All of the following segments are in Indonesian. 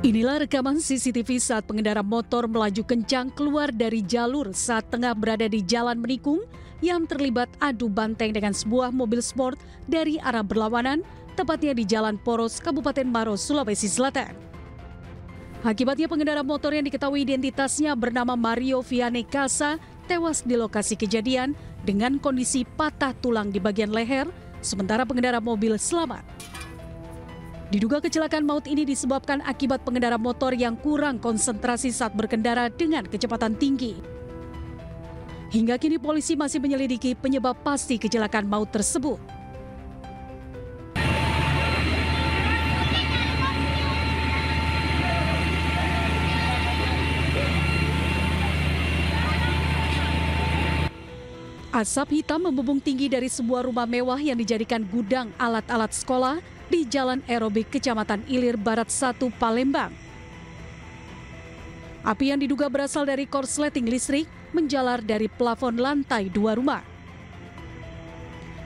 Inilah rekaman CCTV saat pengendara motor melaju kencang keluar dari jalur saat tengah berada di Jalan Menikung yang terlibat adu banteng dengan sebuah mobil sport dari arah berlawanan, tepatnya di Jalan Poros, Kabupaten Maros, Sulawesi Selatan. Akibatnya pengendara motor yang diketahui identitasnya bernama Mario Viane Casa tewas di lokasi kejadian dengan kondisi patah tulang di bagian leher, sementara pengendara mobil selamat. Diduga kecelakaan maut ini disebabkan akibat pengendara motor yang kurang konsentrasi saat berkendara dengan kecepatan tinggi. Hingga kini polisi masih menyelidiki penyebab pasti kecelakaan maut tersebut. Asap hitam membumbung tinggi dari sebuah rumah mewah yang dijadikan gudang alat-alat sekolah di Jalan Aerobik, Kecamatan Ilir Barat 1, Palembang. Api yang diduga berasal dari korsleting listrik menjalar dari plafon lantai 2 rumah.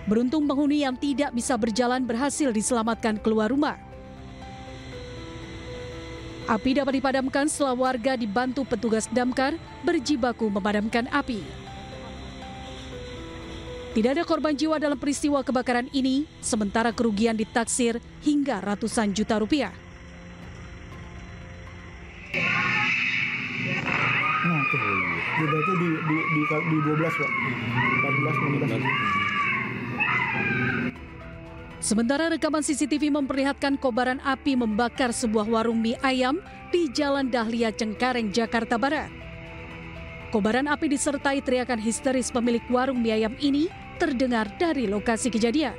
Beruntung penghuni yang tidak bisa berjalan berhasil diselamatkan keluar rumah. Api dapat dipadamkan setelah warga dibantu petugas damkar berjibaku memadamkan api. Tidak ada korban jiwa dalam peristiwa kebakaran ini, sementara kerugian ditaksir hingga ratusan juta rupiah. Nah, tuh. Berarti di 12, Pak. 14, 16. Sementara rekaman CCTV memperlihatkan kobaran api membakar sebuah warung mie ayam di Jalan Dahlia, Cengkareng, Jakarta Barat. Kobaran api disertai teriakan histeris pemilik warung mie ayam ini terdengar dari lokasi kejadian.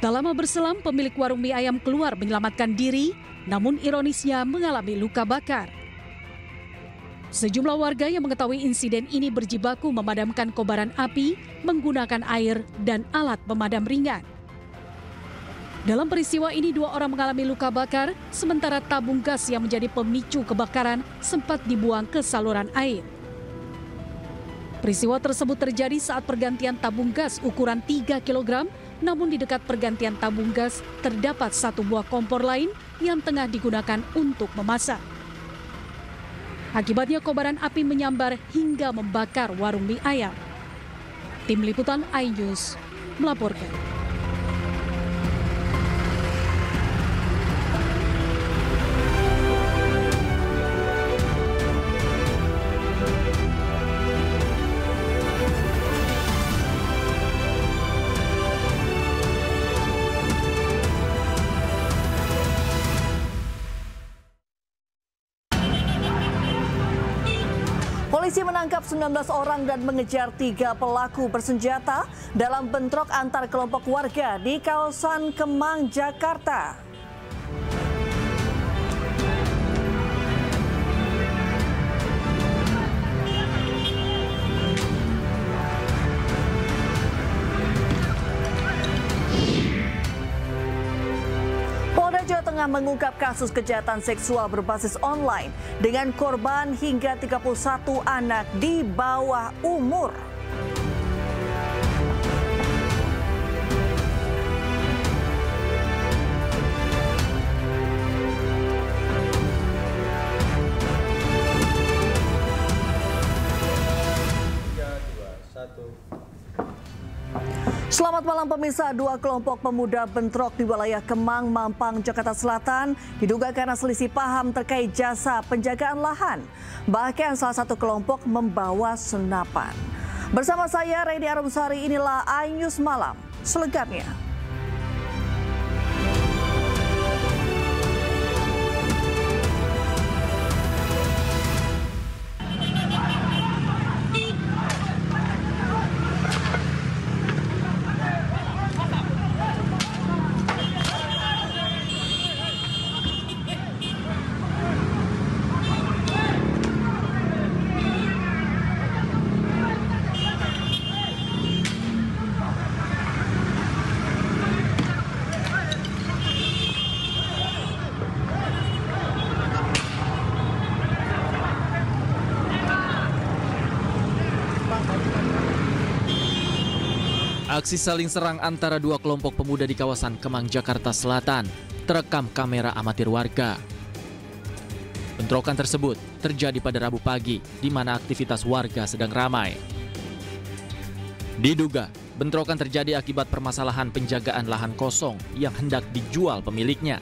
Tak lama berselang, pemilik warung mie ayam keluar menyelamatkan diri, namun ironisnya mengalami luka bakar. Sejumlah warga yang mengetahui insiden ini berjibaku memadamkan kobaran api menggunakan air dan alat pemadam ringan. Dalam peristiwa ini 2 orang mengalami luka bakar, sementara tabung gas yang menjadi pemicu kebakaran sempat dibuang ke saluran air. Peristiwa tersebut terjadi saat pergantian tabung gas ukuran 3 kg, namun di dekat pergantian tabung gas terdapat 1 buah kompor lain yang tengah digunakan untuk memasak. Akibatnya kobaran api menyambar hingga membakar warung mie ayam. Tim Liputan iNews melaporkan. Polisi menangkap 19 orang dan mengejar 3 pelaku bersenjata dalam bentrok antar kelompok warga di kawasan Kemang, Jakarta. Jawa Tengah mengungkap kasus kejahatan seksual berbasis online dengan korban hingga 31 anak di bawah umur. Selamat malam pemirsa, 2 kelompok pemuda bentrok di wilayah Kemang, Mampang, Jakarta Selatan diduga karena selisih paham terkait jasa penjagaan lahan. Bahkan salah satu kelompok membawa senapan. Bersama saya Reni Arumsari, inilah iNews Malam selengkapnya. Aksi saling serang antara 2 kelompok pemuda di kawasan Kemang, Jakarta Selatan terekam kamera amatir warga. Bentrokan tersebut terjadi pada Rabu pagi, di mana aktivitas warga sedang ramai. Diduga, bentrokan terjadi akibat permasalahan penjagaan lahan kosong yang hendak dijual pemiliknya.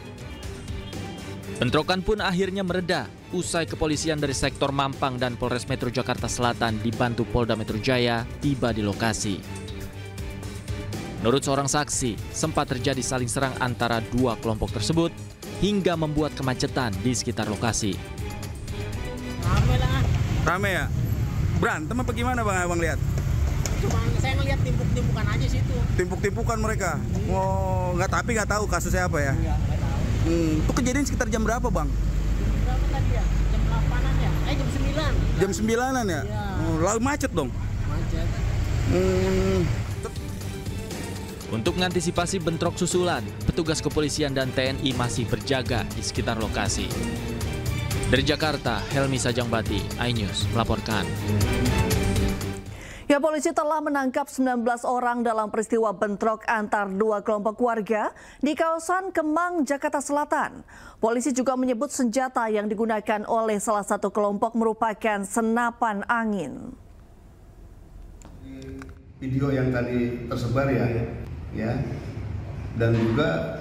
Bentrokan pun akhirnya mereda usai kepolisian dari sektor Mampang dan Polres Metro Jakarta Selatan dibantu Polda Metro Jaya tiba di lokasi. Menurut seorang saksi, sempat terjadi saling serang antara dua kelompok tersebut hingga membuat kemacetan di sekitar lokasi. Rame lah. Rame ya? Berantem apa gimana bang abang lihat? Cuma saya ngeliat timpuk-timpukan aja situ. Timpuk-timpukan mereka? Oh, nggak tahu kasusnya apa ya? Iya, nggak tahu. Itu kejadian sekitar jam berapa bang? Berapa tadi ya? Jam 8-an ya? Jam 9. Jam 9-an ya? Iya. Oh, lalu macet dong? Macet. Untuk mengantisipasi bentrok susulan, petugas kepolisian dan TNI masih berjaga di sekitar lokasi. Dari Jakarta, Helmi Sajangbati, iNews melaporkan. Ya, polisi telah menangkap 19 orang dalam peristiwa bentrok antar dua kelompok warga di kawasan Kemang, Jakarta Selatan. Polisi juga menyebut senjata yang digunakan oleh salah satu kelompok merupakan senapan angin. Video yang tadi tersebar ya, dan juga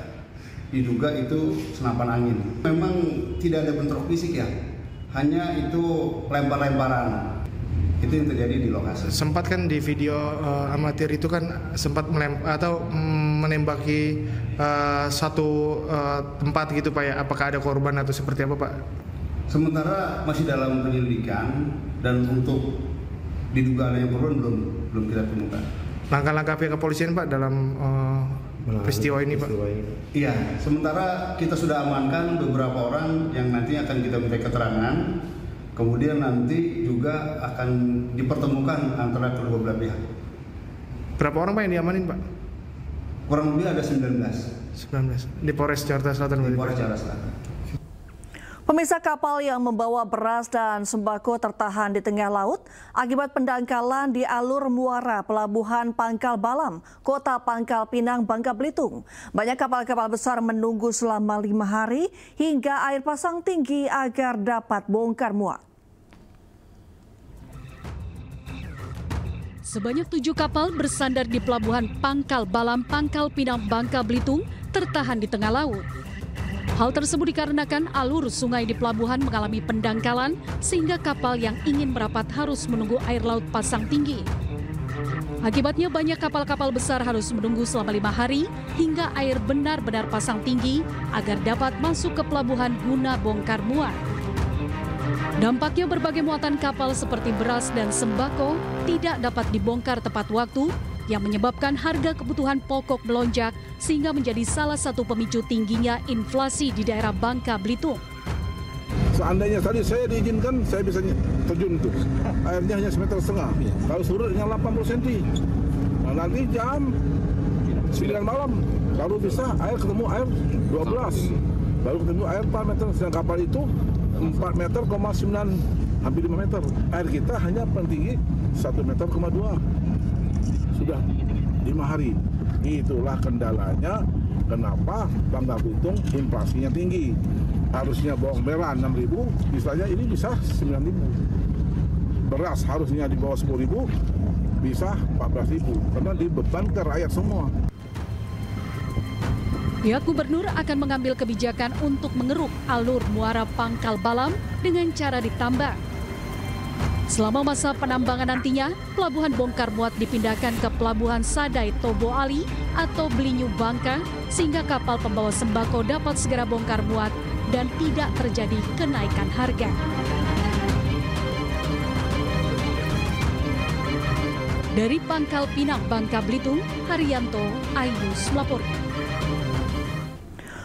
diduga itu senapan angin. Memang tidak ada bentrok fisik ya, hanya itu lempar-lemparan. Itu yang terjadi di lokasi. Sempat kan di video amatir itu kan sempat menembaki satu tempat gitu Pak ya. Apakah ada korban atau seperti apa Pak? Sementara masih dalam penyelidikan dan untuk diduga adanya korban belum kita temukan. Langkah-langkah pihak kepolisian Pak dalam peristiwa ini Pak? Iya, sementara kita sudah amankan beberapa orang yang nanti akan kita minta keterangan. Kemudian nanti juga akan dipertemukan antara kedua belah pihak. Berapa orang Pak yang diamanin Pak? Kurang lebih ada 19. 19. Di Polres Jakarta Selatan. Di Polres Jakarta Selatan. Pemirsa, kapal yang membawa beras dan sembako tertahan di tengah laut akibat pendangkalan di alur muara Pelabuhan Pangkal Balam, Kota Pangkal Pinang, Bangka Belitung. Banyak kapal-kapal besar menunggu selama 5 hari hingga air pasang tinggi agar dapat bongkar muat. Sebanyak 7 kapal bersandar di Pelabuhan Pangkal Balam, Pangkal Pinang, Bangka Belitung tertahan di tengah laut. Hal tersebut dikarenakan alur sungai di pelabuhan mengalami pendangkalan sehingga kapal yang ingin merapat harus menunggu air laut pasang tinggi. Akibatnya banyak kapal-kapal besar harus menunggu selama 5 hari hingga air benar-benar pasang tinggi agar dapat masuk ke pelabuhan guna bongkar muat. Dampaknya berbagai muatan kapal seperti beras dan sembako tidak dapat dibongkar tepat waktu yang menyebabkan harga kebutuhan pokok melonjak sehingga menjadi salah satu pemicu tingginya inflasi di daerah Bangka Belitung. Seandainya tadi saya diizinkan, saya bisa terjun itu. Airnya hanya 1,5 meter. Kalau surutnya 80 cm. Nah, nanti jam 9 malam baru bisa air ketemu air 12. Baru ketemu air 4 meter. Sedang kapal itu 4,9 meter, hampir 5 meter. Air kita hanya paling tinggi 1,2 meter. Sudah 5 hari. Itulah kendalanya kenapa Bangka Belitung inflasinya tinggi. Harusnya bawang merah 6.000, misalnya ini bisa 9.000. Beras harusnya di bawah 10.000, bisa 14.000 karena dibeban ke rakyat semua. Pihak gubernur akan mengambil kebijakan untuk mengeruk alur muara Pangkal Balam dengan cara ditambang. Selama masa penambangan nantinya, pelabuhan bongkar muat dipindahkan ke pelabuhan Sadai Tobo Ali atau Belinyu Bangka sehingga kapal pembawa sembako dapat segera bongkar muat dan tidak terjadi kenaikan harga. Dari Pangkal Pinang, Bangka Belitung, Haryanto, iNews melaporkan.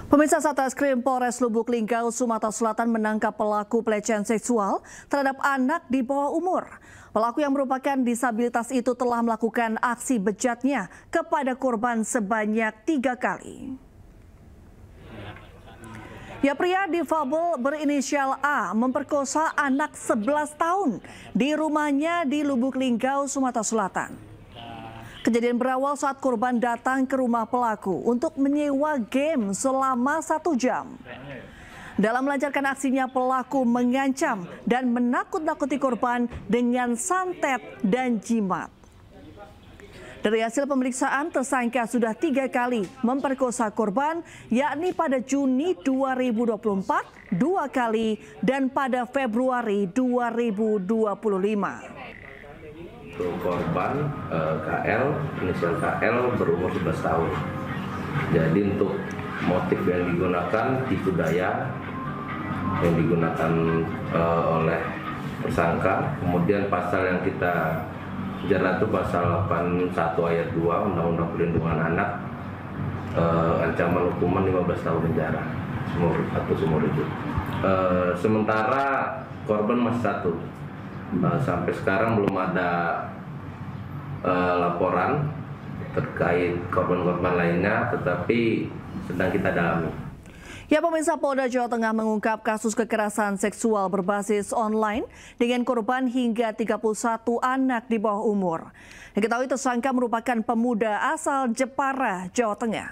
Pemirsa, Satreskrim Polres Lubuk Linggau, Sumatera Selatan menangkap pelaku pelecehan seksual terhadap anak di bawah umur. Pelaku yang merupakan disabilitas itu telah melakukan aksi bejatnya kepada korban sebanyak 3 kali. Ya, pria difabel berinisial A memperkosa anak 11 tahun di rumahnya di Lubuk Linggau, Sumatera Selatan. Kejadian berawal saat korban datang ke rumah pelaku untuk menyewa game selama 1 jam. Dalam melancarkan aksinya, pelaku mengancam dan menakut-nakuti korban dengan santet dan jimat. Dari hasil pemeriksaan, tersangka sudah 3 kali memperkosa korban, yakni pada Juni 2024, 2 kali, dan pada Februari 2025. Untuk korban KL, inisial KL berumur 11 tahun. Jadi untuk motif yang digunakan tipu daya yang digunakan oleh tersangka, kemudian pasal yang kita jerat itu pasal 81 ayat 2 Undang-Undang Perlindungan Anak, ancaman hukuman 15 tahun penjara seumur hidup. Sementara korban masih 1. Sampai sekarang belum ada laporan terkait korban-korban lainnya, tetapi sedang kita dalami. Ya, pemirsa, Polda Jawa Tengah mengungkap kasus kekerasan seksual berbasis online dengan korban hingga 31 anak di bawah umur. Diketahui tersangka merupakan pemuda asal Jepara, Jawa Tengah.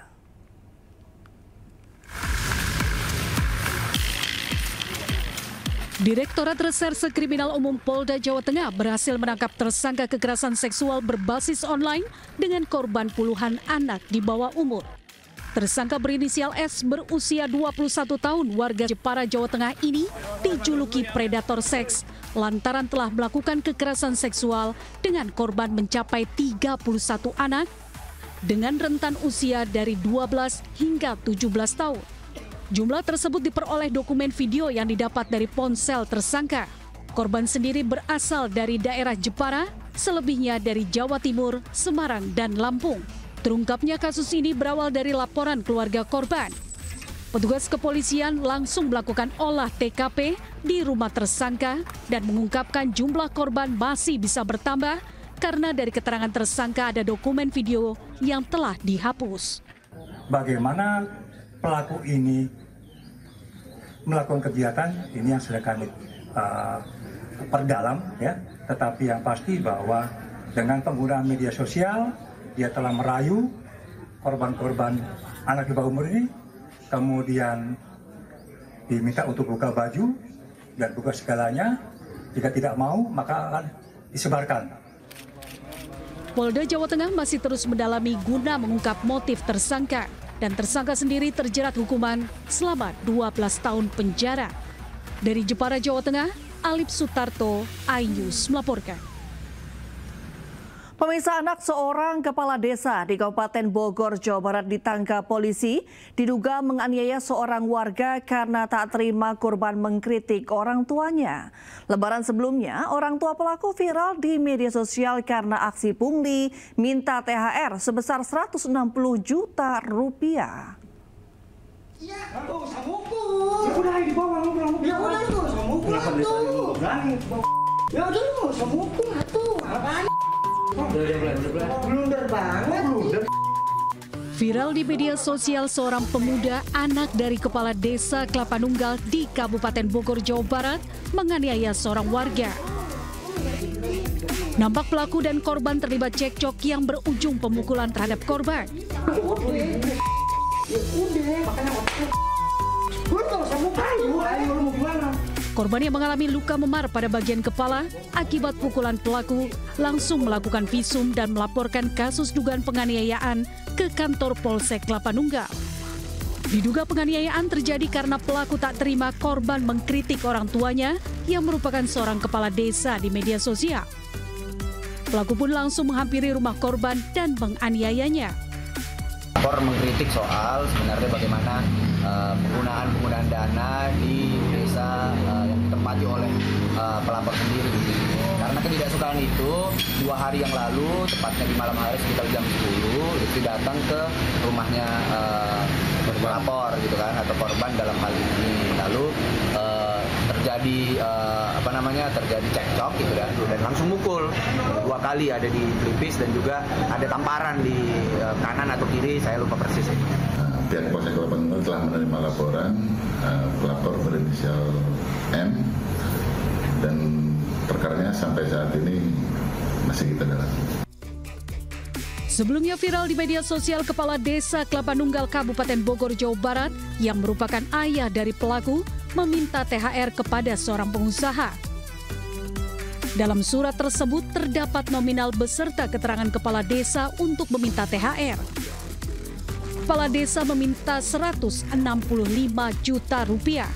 Direktorat Reserse Kriminal Umum Polda Jawa Tengah berhasil menangkap tersangka kekerasan seksual berbasis online dengan korban puluhan anak di bawah umur. Tersangka berinisial S berusia 21 tahun warga Jepara, Jawa Tengah ini dijuluki predator seks lantaran telah melakukan kekerasan seksual dengan korban mencapai 31 anak dengan rentan usia dari 12 hingga 17 tahun. Jumlah tersebut diperoleh dokumen video yang didapat dari ponsel tersangka. Korban sendiri berasal dari daerah Jepara, selebihnya dari Jawa Timur, Semarang, dan Lampung. Terungkapnya kasus ini berawal dari laporan keluarga korban. Petugas kepolisian langsung melakukan olah TKP di rumah tersangka dan mengungkapkan jumlah korban masih bisa bertambah karena dari keterangan tersangka ada dokumen video yang telah dihapus. Bagaimana pelaku ini melakukan kegiatan ini yang sedang kami perdalam, ya. Tetapi yang pasti bahwa dengan penggunaan media sosial, dia telah merayu korban-korban anak di bawah umur ini, kemudian diminta untuk buka baju dan buka segalanya. Jika tidak mau, maka akan disebarkan. Polda Jawa Tengah masih terus mendalami guna mengungkap motif tersangka, dan tersangka sendiri terjerat hukuman selama 12 tahun penjara. Dari Jepara, Jawa Tengah, Alip Sutarto, iNews melaporkan. Pemirsa, anak seorang kepala desa di Kabupaten Bogor, Jawa Barat ditangkap polisi diduga menganiaya seorang warga karena tak terima korban mengkritik orang tuanya. Lebaran sebelumnya, orang tua pelaku viral di media sosial karena aksi pungli minta THR sebesar 160 juta rupiah. Ya, tuh, samuku. Ya udah, di bawah. Ya udah, tuh, samuku. Ya udah, tuh, samuku. Tuh, apaan? Blunder banget. Viral di media sosial, seorang pemuda anak dari kepala desa Kelapa Nunggal di Kabupaten Bogor, Jawa Barat menganiaya seorang warga. Nampak pelaku dan korban terlibat cekcok yang berujung pemukulan terhadap korban. Korban yang mengalami luka memar pada bagian kepala akibat pukulan pelaku langsung melakukan visum dan melaporkan kasus dugaan penganiayaan ke kantor Polsek Kelapa Nunggal. Diduga penganiayaan terjadi karena pelaku tak terima korban mengkritik orang tuanya yang merupakan seorang kepala desa di media sosial. Pelaku pun langsung menghampiri rumah korban dan menganiayanya. Mengkritik soal sebenarnya bagaimana penggunaan dana di desa yang ditempati oleh pelapor sendiri. Karena ketidaksukaan itu 2 hari yang lalu, tepatnya di malam hari sekitar jam 10, itu datang ke rumahnya pelapor gitu kan, atau korban dalam hal ini. Lalu terjadi terjadi cekcok gitu dan langsung mukul 2 kali, ada di pelipis dan juga ada tamparan di kanan atau kiri, saya lupa persis. Pihak Polsek Kelapa Nunggal telah menerima laporan pelapor berinisial M dan perkaranya sampai saat ini masih kita dalami. Sebelumnya viral di media sosial Kepala Desa Kelapa Nunggal Kabupaten Bogor, Jawa Barat yang merupakan ayah dari pelaku meminta THR kepada seorang pengusaha. Dalam surat tersebut terdapat nominal beserta keterangan kepala desa untuk meminta THR. Kepala desa meminta 165 juta rupiah.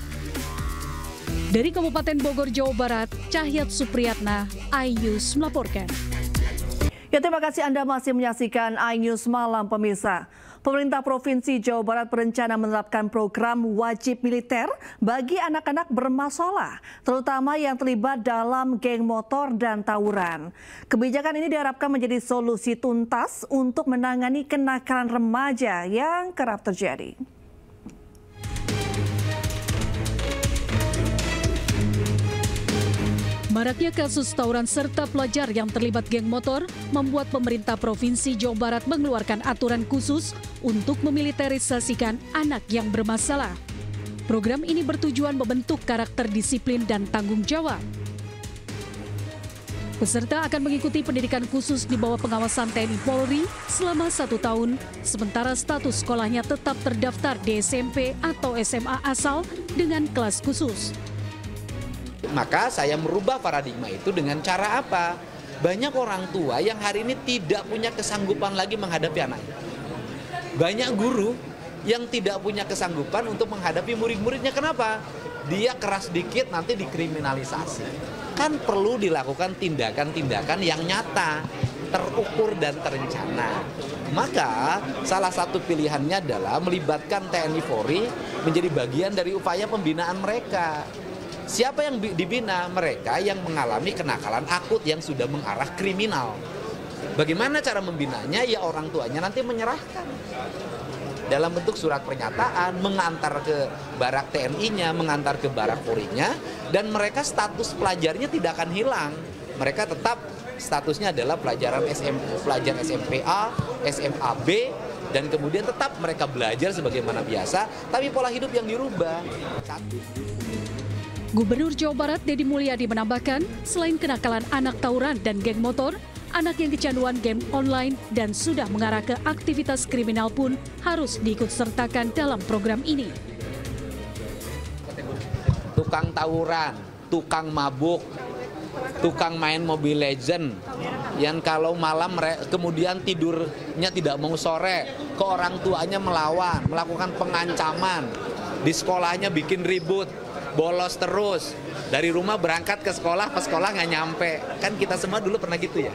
Dari Kabupaten Bogor, Jawa Barat, Cahyat Supriyatna, iNews melaporkan. Ya, terima kasih Anda masih menyaksikan iNews Malam pemirsa. Pemerintah Provinsi Jawa Barat berencana menerapkan program wajib militer bagi anak-anak bermasalah, terutama yang terlibat dalam geng motor dan tawuran. Kebijakan ini diharapkan menjadi solusi tuntas untuk menangani kenakalan remaja yang kerap terjadi. Maraknya kasus tawuran serta pelajar yang terlibat geng motor membuat pemerintah Provinsi Jawa Barat mengeluarkan aturan khusus untuk memiliterisasikan anak yang bermasalah. Program ini bertujuan membentuk karakter disiplin dan tanggung jawab. Peserta akan mengikuti pendidikan khusus di bawah pengawasan TNI Polri selama 1 tahun, sementara status sekolahnya tetap terdaftar di SMP atau SMA asal dengan kelas khusus. Maka saya merubah paradigma itu dengan cara apa? Banyak orang tua yang hari ini tidak punya kesanggupan lagi menghadapi anaknya. Banyak guru yang tidak punya kesanggupan untuk menghadapi murid-muridnya. Kenapa? Dia keras dikit nanti dikriminalisasi. Kan perlu dilakukan tindakan-tindakan yang nyata, terukur dan terencana. Maka salah satu pilihannya adalah melibatkan TNI Polri menjadi bagian dari upaya pembinaan mereka. Siapa yang dibina? Mereka yang mengalami kenakalan akut yang sudah mengarah kriminal. Bagaimana cara membinanya? Ya orang tuanya nanti menyerahkan dalam bentuk surat pernyataan, mengantar ke barak TNI-nya, mengantar ke barak Polri-nya, dan mereka status pelajarnya tidak akan hilang. Mereka tetap statusnya adalah pelajar SMPA, SMA B, dan kemudian tetap mereka belajar sebagaimana biasa, tapi pola hidup yang dirubah. Gubernur Jawa Barat Deddy Mulyadi menambahkan, selain kenakalan anak tawuran dan geng motor, anak yang kecanduan game online dan sudah mengarah ke aktivitas kriminal pun harus diikutsertakan dalam program ini. Tukang tawuran, tukang mabuk, tukang main Mobile Legend, yang kalau malam kemudian tidurnya tidak mau sore, ke orang tuanya melawan, melakukan pengancaman, di sekolahnya bikin ribut, bolos terus, dari rumah berangkat ke sekolah nggak nyampe. Kan kita semua dulu pernah gitu ya.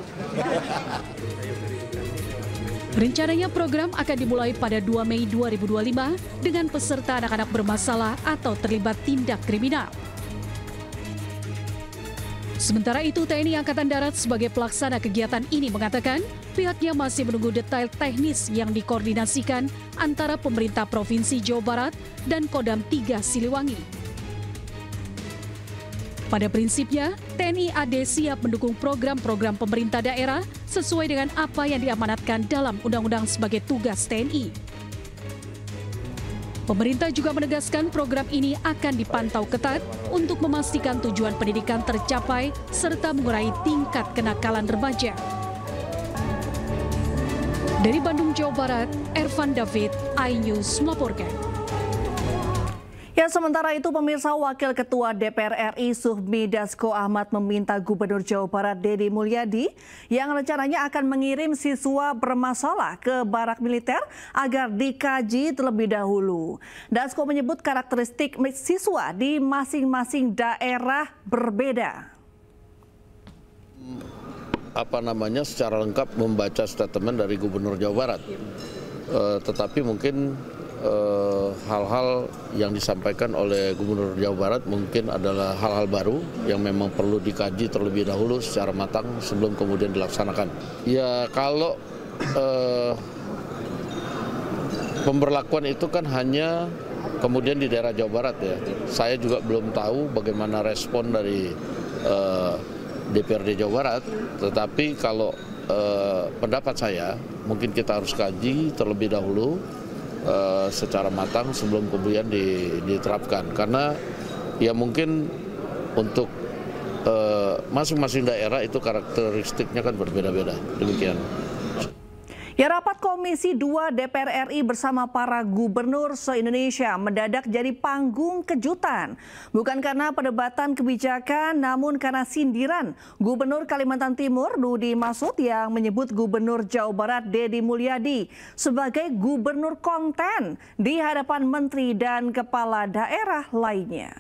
Rencananya program akan dimulai pada 2 Mei 2025 dengan peserta anak-anak bermasalah atau terlibat tindak kriminal. Sementara itu, TNI Angkatan Darat sebagai pelaksana kegiatan ini mengatakan pihaknya masih menunggu detail teknis yang dikoordinasikan antara pemerintah Provinsi Jawa Barat dan Kodam 3 Siliwangi. Pada prinsipnya, TNI AD siap mendukung program-program pemerintah daerah sesuai dengan apa yang diamanatkan dalam undang-undang sebagai tugas TNI. Pemerintah juga menegaskan program ini akan dipantau ketat untuk memastikan tujuan pendidikan tercapai serta mengurangi tingkat kenakalan remaja. Dari Bandung, Jawa Barat, Ervan David, iNews melaporkan. Ya, sementara itu pemirsa, Wakil Ketua DPR RI Sufmi Dasko Ahmad meminta Gubernur Jawa Barat Deddy Mulyadi yang rencananya akan mengirim siswa bermasalah ke barak militer agar dikaji terlebih dahulu. Dasko menyebut karakteristik siswa di masing-masing daerah berbeda. Secara lengkap membaca statement dari Gubernur Jawa Barat. Tetapi mungkin hal-hal yang disampaikan oleh Gubernur Jawa Barat mungkin adalah hal-hal baru yang memang perlu dikaji terlebih dahulu secara matang sebelum kemudian dilaksanakan. Ya, kalau pemberlakuan itu kan hanya kemudian di daerah Jawa Barat ya. Saya juga belum tahu bagaimana respon dari DPRD Jawa Barat, tetapi kalau pendapat saya mungkin kita harus kaji terlebih dahulu secara matang sebelum kemudian diterapkan, karena ya mungkin untuk masing-masing daerah itu karakteristiknya kan berbeda-beda. Demikian. Komisi 2 DPR RI bersama para gubernur se-Indonesia mendadak jadi panggung kejutan. Bukan karena perdebatan kebijakan, namun karena sindiran Gubernur Kalimantan Timur Rudy Massud yang menyebut Gubernur Jawa Barat Deddy Mulyadi sebagai gubernur konten di hadapan menteri dan kepala daerah lainnya.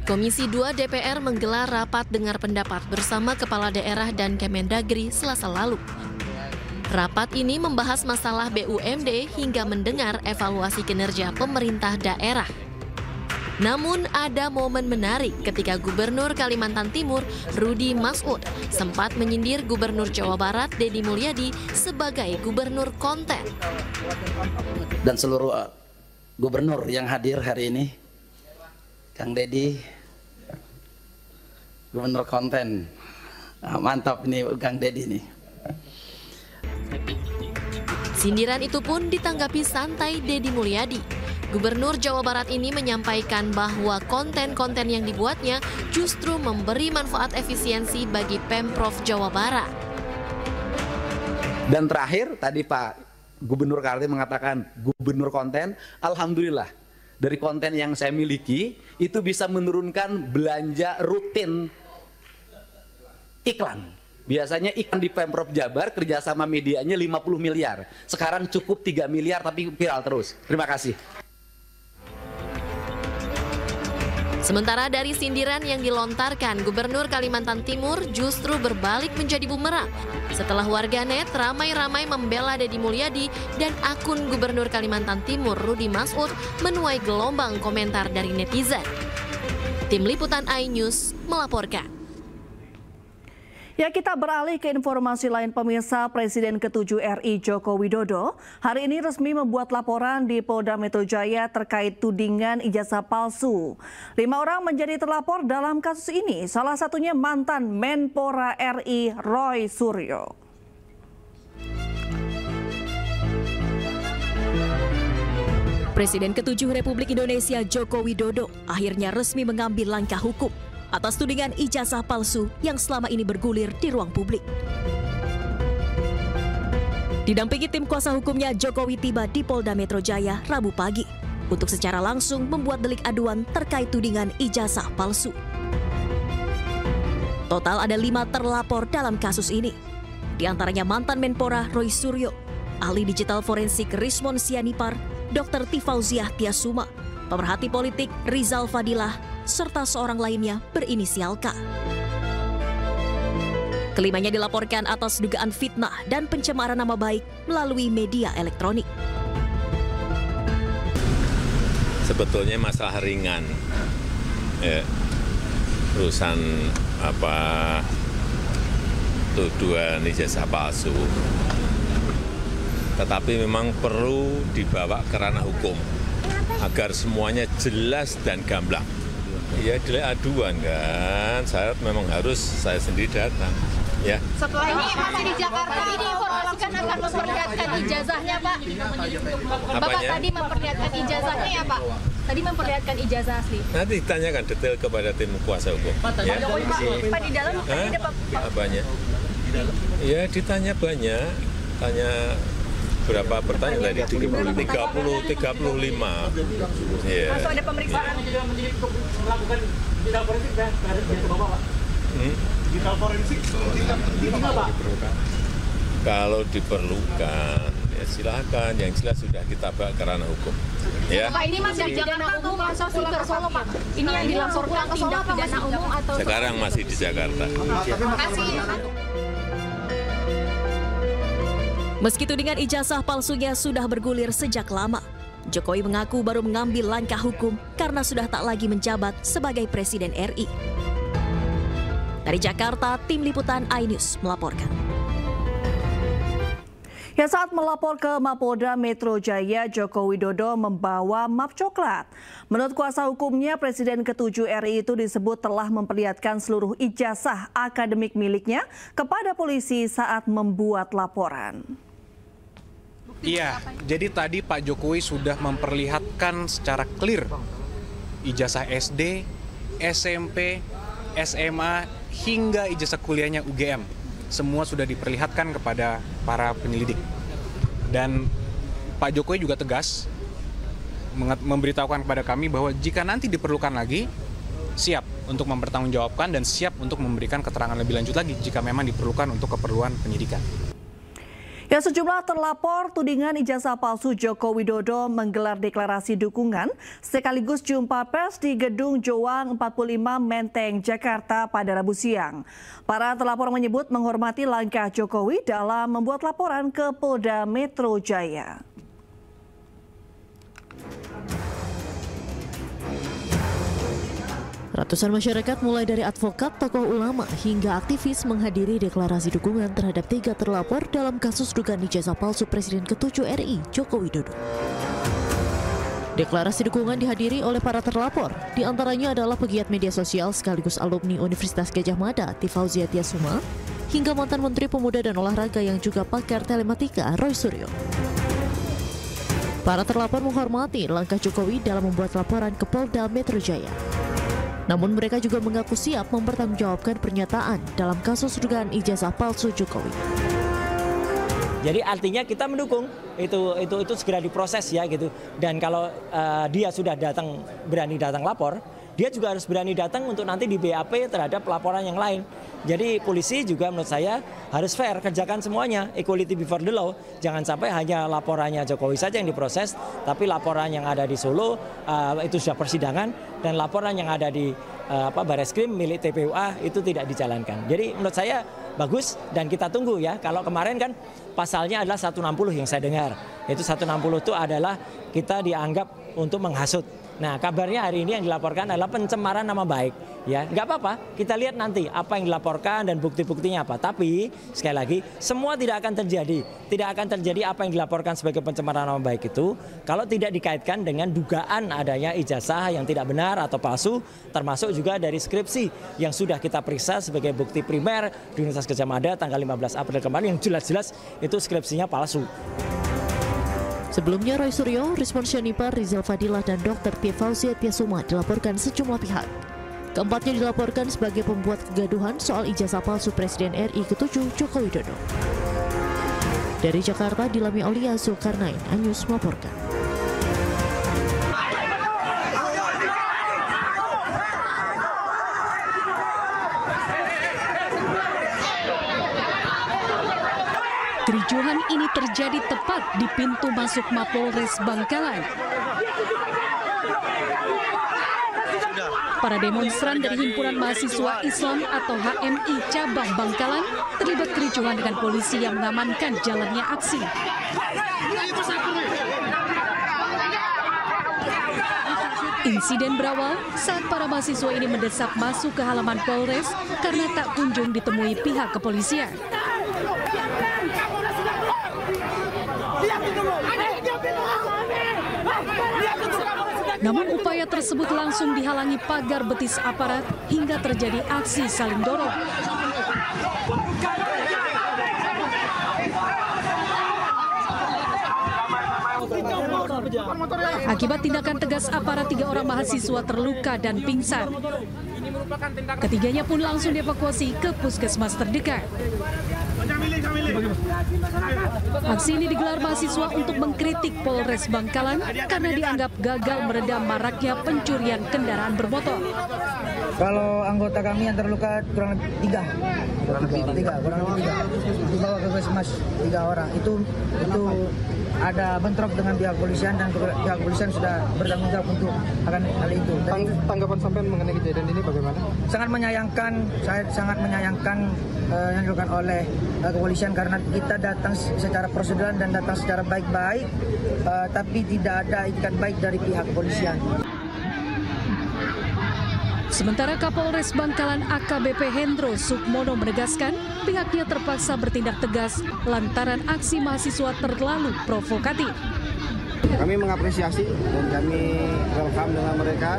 Komisi 2 DPR menggelar rapat dengar pendapat bersama Kepala Daerah dan Kemendagri Selasa lalu. Rapat ini membahas masalah BUMD hingga mendengar evaluasi kinerja pemerintah daerah. Namun ada momen menarik ketika Gubernur Kalimantan Timur Rudy Massud sempat menyindir Gubernur Jawa Barat Deddy Mulyadi sebagai gubernur konten. Dan seluruh gubernur yang hadir hari ini, Kang Deddy, gubernur konten. Mantap nih Kang Deddy nih. Sindiran itu pun ditanggapi santai Deddy Mulyadi. Gubernur Jawa Barat ini menyampaikan bahwa konten-konten yang dibuatnya justru memberi manfaat efisiensi bagi Pemprov Jawa Barat. Dan terakhir tadi Pak Gubernur Kaltim mengatakan gubernur konten, alhamdulillah dari konten yang saya miliki itu bisa menurunkan belanja rutin iklan. Biasanya iklan di Pemprov Jabar kerjasama medianya 50 miliar. Sekarang cukup 3 miliar tapi viral terus. Terima kasih. Sementara dari sindiran yang dilontarkan, Gubernur Kalimantan Timur justru berbalik menjadi bumerang. Setelah warganet ramai-ramai membela Deddy Mulyadi dan akun Gubernur Kalimantan Timur Rudy Massud menuai gelombang komentar dari netizen. Tim Liputan iNews melaporkan. Ya, kita beralih ke informasi lain pemirsa. Presiden ke-7 RI Joko Widodo hari ini resmi membuat laporan di Polda Metro Jaya terkait tudingan ijazah palsu. 5 orang menjadi terlapor dalam kasus ini, salah satunya mantan Menpora RI Roy Suryo. Presiden ke-7 Republik Indonesia Joko Widodo akhirnya resmi mengambil langkah hukum atas tudingan ijazah palsu yang selama ini bergulir di ruang publik. Didampingi tim kuasa hukumnya, Jokowi tiba di Polda Metro Jaya Rabu pagi untuk secara langsung membuat delik aduan terkait tudingan ijazah palsu. Total ada 5 terlapor dalam kasus ini. Di antaranya mantan Menpora Roy Suryo, ahli digital forensik Rismon Sianipar, Dr. Tifauziah Tiasuma, pemerhati politik Rizal Fadilah, serta seorang lainnya berinisial K. Kelimanya dilaporkan atas dugaan fitnah dan pencemaran nama baik melalui media elektronik. Sebetulnya masalah ringan, urusan tuduhan ijazah palsu. Tetapi memang perlu dibawa ke ranah hukum agar semuanya jelas dan gamblang. Ya, delik aduan kan, saya memang harus saya sendiri datang. Ya. Setelah ini masih di Jakarta, ini diinformasikan akan memperlihatkan ijazahnya, Pak. Bapak tadi memperlihatkan ijazahnya ya, Pak? Tadi memperlihatkan ijazah asli. Nanti ditanyakan detail kepada tim kuasa hukum. Ya. Pak, di dalam tadi ada Pak. Apanya? Ya, ditanya banyak, tanya berapa pertanyaan tadi? 35. Yeah. Masuk ada pemeriksaan. Melakukan digital forensik ke Bapak, Pak? Digital forensik Pak? Kalau diperlukan, ya silakan. Yang jelas sudah kita bawa ke ranah hukum. Ya. Pak, ini masih di Jakarta umum atau ke Solo, Pak? Ini yang dilaporkan tindak pidana umum atau sekarang masih di Jakarta. Terima kasih. Meski tudingan ijazah palsunya sudah bergulir sejak lama, Jokowi mengaku baru mengambil langkah hukum karena sudah tak lagi menjabat sebagai Presiden RI. Dari Jakarta, Tim Liputan iNews melaporkan. Ya, saat melapor ke Mapolda Metro Jaya, Joko Widodo membawa map coklat. Menurut kuasa hukumnya, Presiden ke-7 RI itu disebut telah memperlihatkan seluruh ijazah akademik miliknya kepada polisi saat membuat laporan. Iya, jadi tadi Pak Jokowi sudah memperlihatkan secara clear ijazah SD, SMP, SMA, hingga ijazah kuliahnya UGM. Semua sudah diperlihatkan kepada para penyelidik. Dan Pak Jokowi juga tegas memberitahukan kepada kami bahwa jika nanti diperlukan lagi, siap untuk mempertanggungjawabkan dan siap untuk memberikan keterangan lebih lanjut lagi jika memang diperlukan untuk keperluan penyidikan. Ya, sejumlah terlapor tudingan ijazah palsu Joko Widodo menggelar deklarasi dukungan sekaligus jumpa pers di Gedung Joang 45 Menteng, Jakarta pada Rabu siang. Para terlapor menyebut menghormati langkah Jokowi dalam membuat laporan ke Polda Metro Jaya. Ratusan masyarakat mulai dari advokat, tokoh ulama, hingga aktivis menghadiri deklarasi dukungan terhadap 3 terlapor dalam kasus dugaan ijazah palsu Presiden ke-7 RI, Joko Widodo. Deklarasi dukungan dihadiri oleh para terlapor, diantaranya adalah pegiat media sosial sekaligus alumni Universitas Gadjah Mada, Fauzia Tiasuma, hingga mantan Menteri Pemuda dan Olahraga yang juga pakar telematika, Roy Suryo. Para terlapor menghormati langkah Jokowi dalam membuat laporan ke Polda Metro Jaya. Namun mereka juga mengaku siap mempertanggungjawabkan pernyataan dalam kasus dugaan ijazah palsu Jokowi. Jadi artinya kita mendukung itu segera diproses ya gitu. Dan kalau dia sudah berani datang lapor, dia juga harus berani datang untuk nanti di BAP terhadap laporan yang lain. Jadi polisi juga menurut saya harus fair, kerjakan semuanya, equality before the law. Jangan sampai hanya laporannya Jokowi saja yang diproses, tapi laporan yang ada di Solo itu sudah persidangan, dan laporan yang ada di Bareskrim milik TPUA itu tidak dijalankan. Jadi menurut saya bagus, dan kita tunggu ya. Kalau kemarin kan pasalnya adalah 160 yang saya dengar. Itu 160 itu adalah kita dianggap untuk menghasut. Nah, kabarnya hari ini yang dilaporkan adalah pencemaran nama baik. Ya, nggak apa-apa. Kita lihat nanti apa yang dilaporkan dan bukti-buktinya apa. Tapi sekali lagi, semua tidak akan terjadi. Tidak akan terjadi apa yang dilaporkan sebagai pencemaran nama baik itu kalau tidak dikaitkan dengan dugaan adanya ijazah yang tidak benar atau palsu, termasuk juga dari skripsi yang sudah kita periksa sebagai bukti primer di Universitas Gadjah Mada tanggal 15 April kemarin yang jelas-jelas itu skripsinya palsu. Sebelumnya Roy Suryo, Rizwan Syanipa, Rizal Fadilah, dan Dr. Fauzia Tiasuma dilaporkan sejumlah pihak. Keempatnya dilaporkan sebagai pembuat kegaduhan soal ijazah palsu Presiden RI ke-7 Joko Widodo. Dari Jakarta, Dilami Aulia, Zulkarnain, Anyus melaporkan. Kericuhan ini terjadi tepat di pintu masuk Mapolres Bangkalan. Para demonstran dari Himpunan Mahasiswa Islam atau HMI Cabang Bangkalan terlibat kericuhan dengan polisi yang mengamankan jalannya aksi. Insiden berawal saat para mahasiswa ini mendesak masuk ke halaman Polres karena tak kunjung ditemui pihak kepolisian. Namun upaya tersebut langsung dihalangi pagar betis aparat hingga terjadi aksi saling dorong. Akibat tindakan tegas aparat, 3 orang mahasiswa terluka dan pingsan. Ketiganya pun langsung dievakuasi ke puskesmas terdekat. Aksi ini digelar mahasiswa untuk mengkritik Polres Bangkalan karena dianggap gagal meredam maraknya pencurian kendaraan bermotor. Kalau anggota kami yang terluka kurang lebih 3 dibawa ke puskesmas 3 orang. Itu ada bentrok dengan pihak kepolisian, dan pihak kepolisian sudah bertanggung jawab untuk akan hal itu. Tanggapan sampean mengenai kejadian ini bagaimana? Sangat menyayangkan, saya sangat menyayangkan yang dilakukan oleh kepolisian, karena kita datang secara prosedural dan datang secara baik-baik, tapi tidak ada itikat baik dari pihak kepolisian. Sementara Kapolres Bangkalan AKBP Hendro Sukmono menegaskan pihaknya terpaksa bertindak tegas lantaran aksi mahasiswa terlalu provokatif. Kami mengapresiasi dan kami welcome dengan mereka.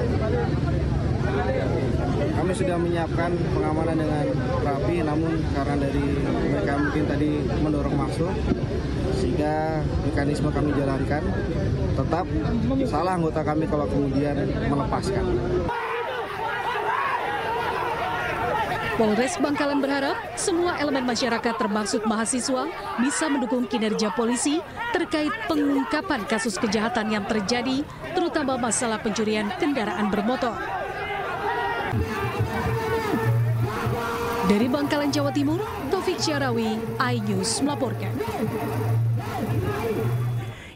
Kami sudah menyiapkan pengamanan dengan rapi, namun karena dari mereka mungkin tadi mendorong masuk, sehingga mekanisme kami jalankan. Tetap salah anggota kami kalau kemudian melepaskan. Polres Bangkalan berharap semua elemen masyarakat termasuk mahasiswa bisa mendukung kinerja polisi terkait pengungkapan kasus kejahatan yang terjadi, terutama masalah pencurian kendaraan bermotor. Dari Bangkalan, Jawa Timur, Taufik Syarawi, iNews melaporkan.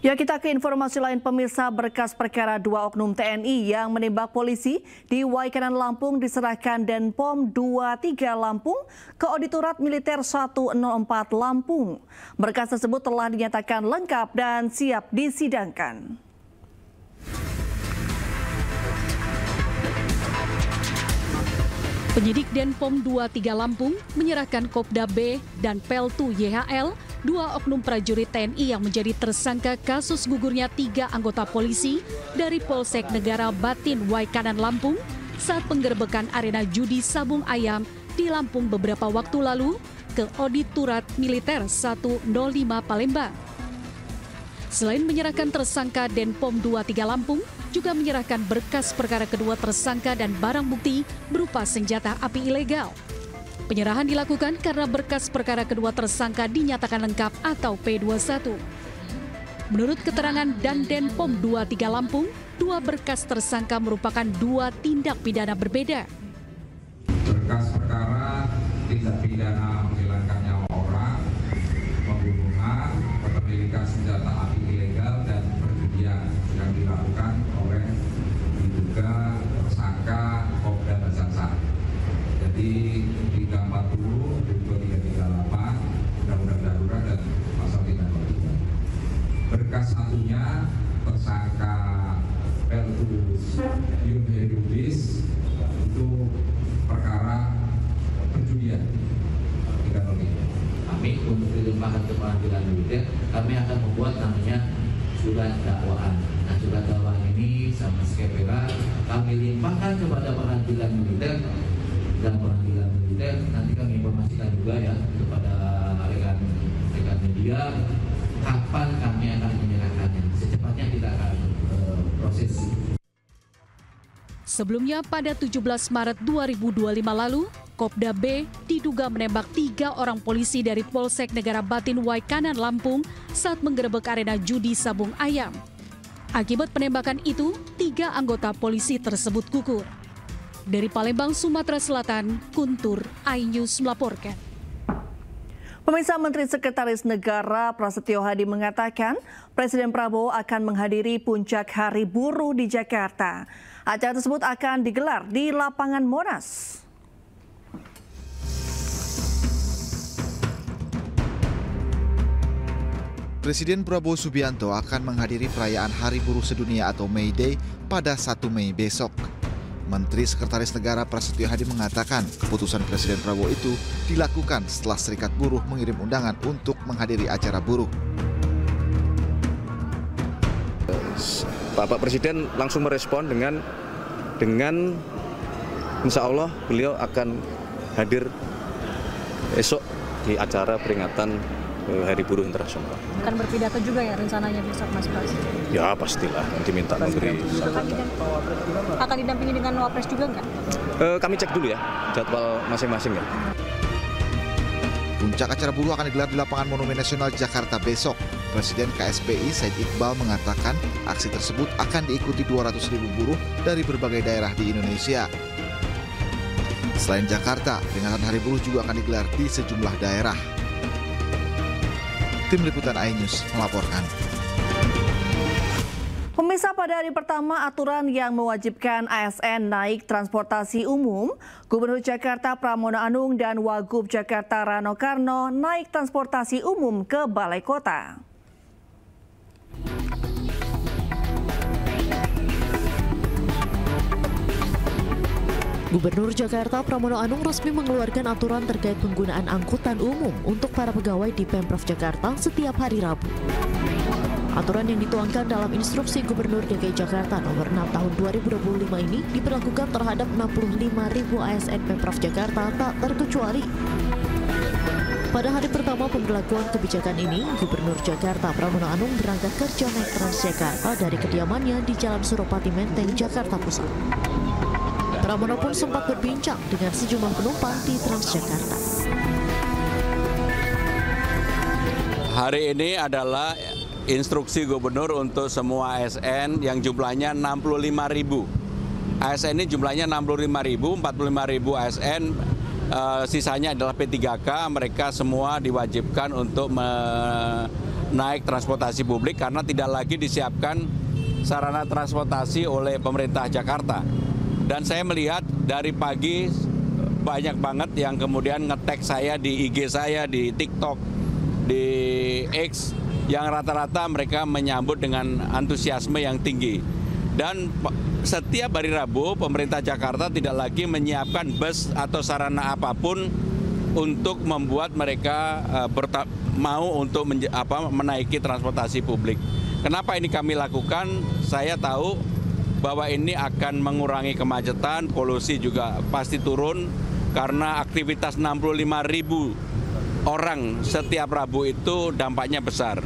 Ya, kita ke informasi lain, pemirsa. Berkas perkara 2 oknum TNI yang menembak polisi di Waikanan, Lampung diserahkan Denpom 23 Lampung ke Auditorat Militer 104 Lampung. Berkas tersebut telah dinyatakan lengkap dan siap disidangkan. Penyidik Denpom 23 Lampung menyerahkan Kopda B dan Peltu YHL, 2 oknum prajurit TNI yang menjadi tersangka kasus gugurnya 3 anggota polisi dari Polsek Negara Batin Waikanan, Lampung saat penggerbekan arena judi sabung ayam di Lampung beberapa waktu lalu ke Auditorat Militer 105 Palembang. Selain menyerahkan tersangka Denpom 23 Lampung, juga menyerahkan berkas perkara kedua tersangka dan barang bukti berupa senjata api ilegal. Penyerahan dilakukan karena berkas perkara kedua tersangka dinyatakan lengkap atau P21. Menurut keterangan Dandenpom 23 Lampung, 2 berkas tersangka merupakan 2 tindak pidana berbeda. Berkas perkara tindak pidana menghilangkan nyawa orang, pembunuhan, kepemilikan senjata api ilegal, dan perjudian yang dilakukan oleh diduga tersangka Kopda Basaksana. Jadi 340, 2338, Undang-Undang Darurat dan Pasal 323. Berkas satunya tersangka Peltus Yunherudis itu perkara perjudian 303. Kami untuk dilimpahkan ke pengadilan militer, kami akan membuat namanya surat dakwaan. Nah, surat dakwaan ini sama skepera kami limpahkan kepada pengadilan militer, dan pengadilan militer nanti kami informasikan juga ya kepada rekan media kapan kami akan menyerahkannya. Secepatnya kita akan proses. Sebelumnya pada 17 Maret 2025 lalu, Kopda B diduga menembak 3 orang polisi dari Polsek Negara Batin Waikanan, Lampung saat menggerebek arena judi sabung ayam. Akibat penembakan itu, 3 anggota polisi tersebut gugur. Dari Palembang, Sumatera Selatan, Guntur, iNews melaporkan. Pemirsa, Menteri Sekretaris Negara Prasetyo Hadi mengatakan Presiden Prabowo akan menghadiri puncak Hari Buruh di Jakarta. Acara tersebut akan digelar di lapangan Monas. Presiden Prabowo Subianto akan menghadiri perayaan Hari Buruh Sedunia atau May Day pada 1 Mei besok. Menteri Sekretaris Negara Prasetyo Hadi mengatakan keputusan Presiden Prabowo itu dilakukan setelah Serikat Buruh mengirim undangan untuk menghadiri acara buruh. Bapak Presiden langsung merespon dengan insya Allah beliau akan hadir esok di acara peringatan Hari Buruh Internasional. Akan berpidato juga ya rencananya besok, Mas Presiden? Ya pastilah, nanti minta Menteri. Akan didampingi dengan Wapres juga nggak? Kami cek dulu ya jadwal masing-masing ya. Puncak acara buruh akan digelar di lapangan Monumen Nasional Jakarta besok. Presiden KSPI Said Iqbal mengatakan aksi tersebut akan diikuti 200.000 buruh dari berbagai daerah di Indonesia. Selain Jakarta, peringatan Hari Buruh juga akan digelar di sejumlah daerah. Tim Liputan iNews melaporkan. Pemirsa, pada hari pertama aturan yang mewajibkan ASN naik transportasi umum, Gubernur Jakarta Pramono Anung dan Wagub Jakarta Rano Karno naik transportasi umum ke Balai Kota. Gubernur Jakarta Pramono Anung resmi mengeluarkan aturan terkait penggunaan angkutan umum untuk para pegawai di Pemprov Jakarta setiap hari Rabu. Aturan yang dituangkan dalam instruksi Gubernur DKI Jakarta nomor 6 tahun 2025 ini diberlakukan terhadap 65.000 ASN Pemprov Jakarta tak terkecuali. Pada hari pertama pemberlakuan kebijakan ini, Gubernur Jakarta Pramono Anung berangkat kerja naik Transjakarta dari kediamannya di Jalan Suropati Menteng, Jakarta Pusat. Pramono pun sempat berbincang dengan sejumlah penumpang di Transjakarta. Hari ini adalah instruksi gubernur untuk semua ASN yang jumlahnya 65.000. ASN ini jumlahnya 65.000, 45.000 ASN, sisanya adalah P3K, mereka semua diwajibkan untuk naik transportasi publik karena tidak lagi disiapkan sarana transportasi oleh pemerintah Jakarta. Dan saya melihat dari pagi banyak banget yang kemudian nge-tag saya di IG saya, di TikTok, di X, yang rata-rata mereka menyambut dengan antusiasme yang tinggi. Dan setiap hari Rabu pemerintah Jakarta tidak lagi menyiapkan bus atau sarana apapun untuk membuat mereka mau untuk menaiki transportasi publik. Kenapa ini kami lakukan? Saya tahu bahwa ini akan mengurangi kemacetan, polusi juga pasti turun karena aktivitas 65.000 orang setiap Rabu itu dampaknya besar.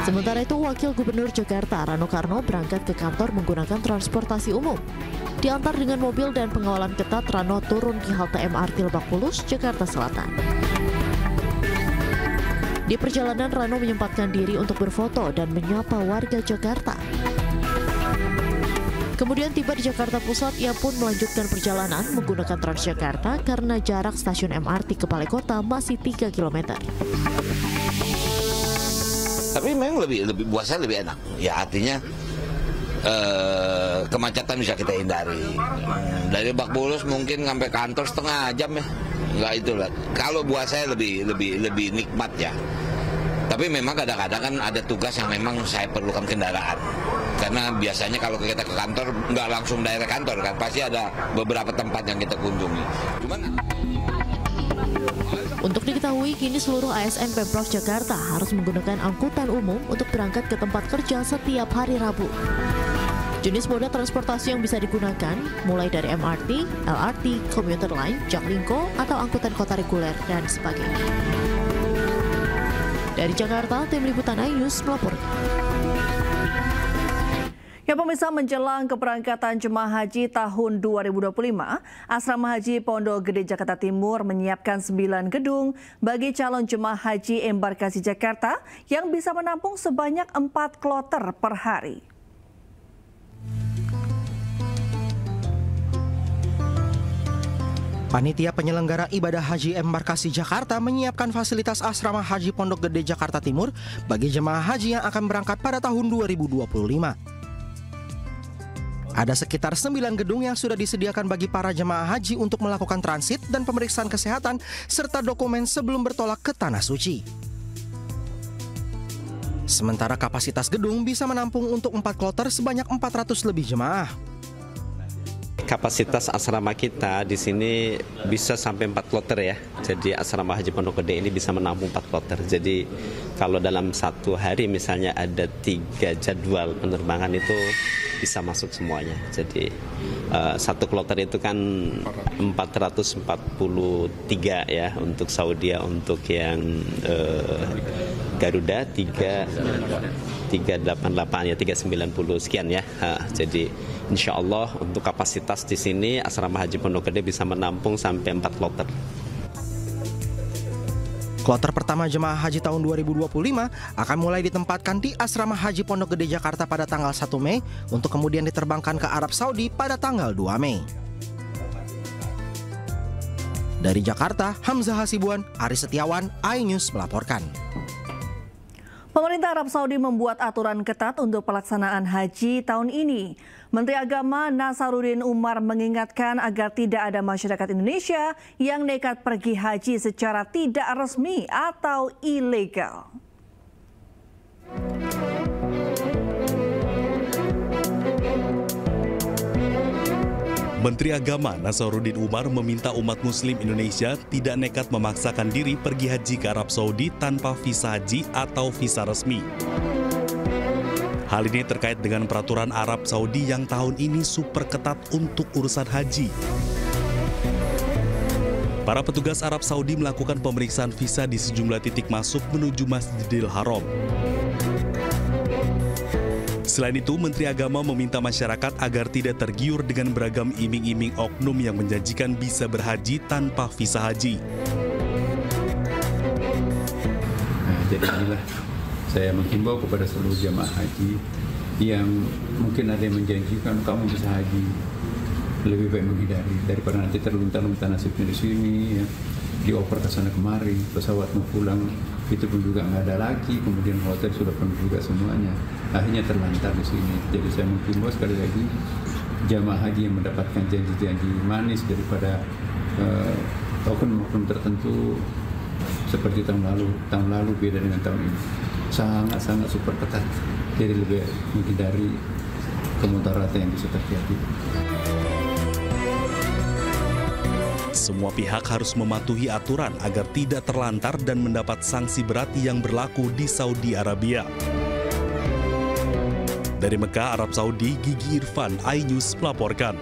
Sementara itu, Wakil Gubernur Jakarta Rano Karno berangkat ke kantor menggunakan transportasi umum. Diantar dengan mobil dan pengawalan ketat, Rano turun di halte MRT Lebak Bulus, Jakarta Selatan. Di perjalanan, Rano menyempatkan diri untuk berfoto dan menyapa warga Jakarta. Kemudian tiba di Jakarta Pusat, ia pun melanjutkan perjalanan menggunakan Transjakarta karena jarak stasiun MRT ke Balai Kota masih 3 km. Tapi memang lebih buat saya lebih enak. Ya artinya kemacetan bisa kita hindari. Dari Lebak Bulus mungkin sampai kantor setengah jam ya. Enggak itulah. Kalau buat saya lebih nikmat ya. Tapi memang kadang-kadang kan ada tugas yang memang saya perlukan kendaraan. Karena biasanya kalau kita ke kantor nggak langsung daerah kantor kan, pasti ada beberapa tempat yang kita kunjungi. Untuk diketahui, kini seluruh ASN Pemprov Jakarta harus menggunakan angkutan umum untuk berangkat ke tempat kerja setiap hari Rabu. Jenis moda transportasi yang bisa digunakan mulai dari MRT, LRT, komuter lain, Jaklingko, atau angkutan kota reguler, dan sebagainya. Dari Jakarta, Tim Liputan iNews melaporkan. Ya pemirsa, menjelang keberangkatan jemaah haji tahun 2025, Asrama Haji Pondok Gede Jakarta Timur menyiapkan 9 gedung bagi calon jemaah haji embarkasi Jakarta yang bisa menampung sebanyak 4 kloter per hari. Panitia penyelenggara ibadah haji embarkasi Jakarta menyiapkan fasilitas Asrama Haji Pondok Gede Jakarta Timur bagi jemaah haji yang akan berangkat pada tahun 2025. Ada sekitar 9 gedung yang sudah disediakan bagi para jemaah haji untuk melakukan transit dan pemeriksaan kesehatan serta dokumen sebelum bertolak ke Tanah Suci. Sementara kapasitas gedung bisa menampung untuk 4 kloter sebanyak 400 lebih jemaah. Kapasitas asrama kita di sini bisa sampai 4 kloter ya. Jadi asrama Haji Pondok Gede ini bisa menampung 4 kloter. Jadi kalau dalam satu hari misalnya ada 3 jadwal penerbangan itu bisa masuk semuanya. Jadi satu kloter itu kan 443 ya untuk Saudi, untuk yang Garuda 388 ya 390 sekian ya. Jadi insya Allah untuk kapasitas di sini Asrama Haji Pondok Gede bisa menampung sampai 4 kloter. Kloter pertama jemaah haji tahun 2025 akan mulai ditempatkan di Asrama Haji Pondok Gede Jakarta pada tanggal 1 Mei untuk kemudian diterbangkan ke Arab Saudi pada tanggal 2 Mei. Dari Jakarta, Hamzah Hasibuan, Ari Setiawan, iNews melaporkan. Pemerintah Arab Saudi membuat aturan ketat untuk pelaksanaan haji tahun ini. Menteri Agama Nasaruddin Umar mengingatkan agar tidak ada masyarakat Indonesia yang nekat pergi haji secara tidak resmi atau ilegal. Menteri Agama Nasaruddin Umar meminta umat muslim Indonesia tidak nekat memaksakan diri pergi haji ke Arab Saudi tanpa visa haji atau visa resmi. Hal ini terkait dengan peraturan Arab Saudi yang tahun ini super ketat untuk urusan haji. Para petugas Arab Saudi melakukan pemeriksaan visa di sejumlah titik masuk menuju Masjidil Haram. Selain itu, Menteri Agama meminta masyarakat agar tidak tergiur dengan beragam iming-iming oknum yang menjanjikan bisa berhaji tanpa visa haji. Nah, jadi inilah saya menghimbau kepada seluruh jamaah haji yang mungkin ada yang menjanjikan kamu bisa haji, lebih baik menghindari daripada nanti terlunta-lunta nasibnya di sini, ya, dioper ke sana kemari, pesawat mau pulang itu pun juga nggak ada lagi, kemudian hotel sudah penuh juga semuanya, akhirnya terlantar di sini. Jadi saya menghimbau sekali lagi jamaah haji yang mendapatkan janji-janji manis daripada oknum tertentu seperti tahun lalu beda dengan tahun ini, sangat super ketat. Jadi lebih menghindari kemudaratan yang bisa terjadi. Semua pihak harus mematuhi aturan agar tidak terlantar dan mendapat sanksi berat yang berlaku di Saudi Arabia. Dari Mekah, Arab Saudi, Gigi Irfan, iNews melaporkan.